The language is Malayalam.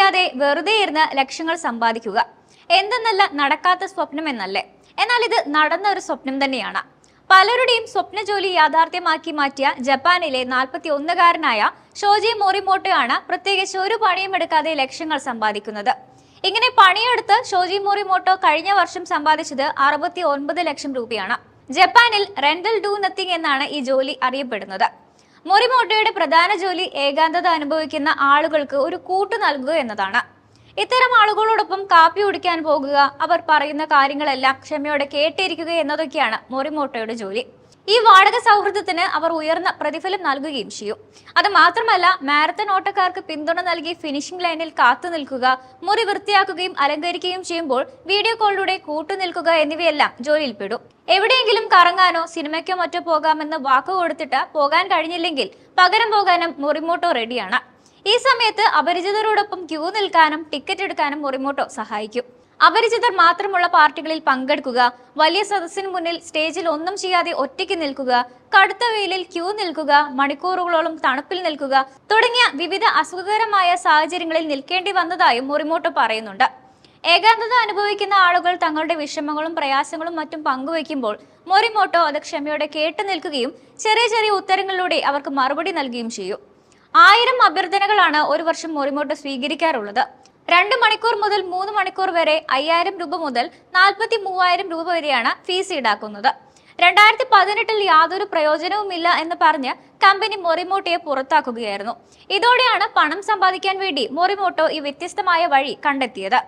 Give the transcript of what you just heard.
ചെയ്യാതെ വെറുതെ ഇരുന്ന് ലക്ഷങ്ങൾ സമ്പാദിക്കുക എന്തെന്നല്ല നടക്കാത്ത സ്വപ്നം എന്നല്ലേ? എന്നാൽ ഇത് നടന്ന ഒരു സ്വപ്നം തന്നെയാണ്. പലരുടെയും സ്വപ്ന ജോലി യാഥാർത്ഥ്യമാക്കി മാറ്റിയ ജപ്പാനിലെ 41കാരനായ ഷോജി മോറിമോട്ടോയാണ് പ്രത്യേകിച്ച് ഒരു പണിയും എടുക്കാതെ ലക്ഷങ്ങൾ സമ്പാദിക്കുന്നത്. ഇങ്ങനെ പണിയെടുത്ത് ഷോജി മോറിമോട്ടോ കഴിഞ്ഞ വർഷം സമ്പാദിച്ചത് 69 ലക്ഷം രൂപയാണ്. ജപ്പാനിൽ റെന്റൽ ഡു നത്തിങ് എന്നാണ് ഈ ജോലി അറിയപ്പെടുന്നത്. മോറിമോട്ടോയുടെ പ്രധാന ജോലി ഏകാന്തത അനുഭവിക്കുന്ന ആളുകൾക്ക് ഒരു കൂട്ടു നൽകുക എന്നതാണ്. ഇത്തരം ആളുകളോടൊപ്പം കാപ്പി കുടിക്കാൻ പോകുക, അവർ പറയുന്ന കാര്യങ്ങളെല്ലാം ക്ഷമയോടെ കേട്ടിരിക്കുക എന്നതൊക്കെയാണ് മോറിമോട്ടോയുടെ ജോലി. ഈ വാടക സൗഹൃദത്തിന് അവർ ഉയർന്ന പ്രതിഫലം നൽകുകയും ചെയ്യും. അത് മാത്രമല്ല, മാരത്തൺ ഓട്ടക്കാർക്ക് പിന്തുണ നൽകി ഫിനിഷിംഗ് ലൈനിൽ കാത്തു നിൽക്കുക, മുറി വൃത്തിയാക്കുകയും അലങ്കരിക്കുകയും ചെയ്യുമ്പോൾ വീഡിയോ കോളിലൂടെ കൂട്ടുനിൽക്കുക എന്നിവയെല്ലാം ജോലിയിൽപ്പെടും. എവിടെയെങ്കിലും കറങ്ങാനോ സിനിമയ്ക്കോ മറ്റോ പോകാമെന്ന് വാക്കു കൊടുത്തിട്ട് പോകാൻ കഴിഞ്ഞില്ലെങ്കിൽ പകരം പോകാനും മോറിമോട്ടോ റെഡിയാണ്. ഈ സമയത്ത് അപരിചിതരോടൊപ്പം ക്യൂ നിൽക്കാനും ടിക്കറ്റ് എടുക്കാനും മോറിമോട്ടോ സഹായിക്കും. അപരിചിതർ മാത്രമുള്ള പാർട്ടികളിൽ പങ്കെടുക്കുക, വലിയ സദസ്സിന് മുന്നിൽ സ്റ്റേജിൽ ഒന്നും ചെയ്യാതെ ഒറ്റയ്ക്ക് നിൽക്കുക, കടുത്ത വെയിലിൽ ക്യൂ നിൽക്കുക, മണിക്കൂറുകളോളം തണുപ്പിൽ നിൽക്കുക തുടങ്ങിയ വിവിധ അസുഖകരമായ സാഹചര്യങ്ങളിൽ നിൽക്കേണ്ടി വന്നതായും മോറിമോട്ടോ പറയുന്നുണ്ട്. ഏകാന്തത അനുഭവിക്കുന്ന ആളുകൾ തങ്ങളുടെ വിഷമങ്ങളും പ്രയാസങ്ങളും മറ്റും പങ്കുവയ്ക്കുമ്പോൾ മോറിമോട്ടോ അത് ക്ഷമയോടെ കേട്ടു നിൽക്കുകയും ചെറിയ ചെറിയ ഉത്തരങ്ങളിലൂടെ അവർക്ക് മറുപടി നൽകുകയും ചെയ്യും. 1000 അഭ്യർത്ഥനകളാണ് ഒരു വർഷം മോറിമോട്ടോ സ്വീകരിക്കാറുള്ളത്. 2 മണിക്കൂർ മുതൽ 3 മണിക്കൂർ വരെ 5000 രൂപ മുതൽ 43,000 രൂപ വരെയാണ് ഫീസ് ഈടാക്കുന്നത്. 2018-ൽ യാതൊരു പ്രയോജനവുമില്ല എന്ന് പറഞ്ഞ് കമ്പനി മോറിമോട്ടോയെ പുറത്താക്കുകയായിരുന്നു. ഇതോടെയാണ് പണം സമ്പാദിക്കാൻ വേണ്ടി മോറിമോട്ടോ ഈ വ്യത്യസ്തമായ വഴി കണ്ടെത്തിയത്.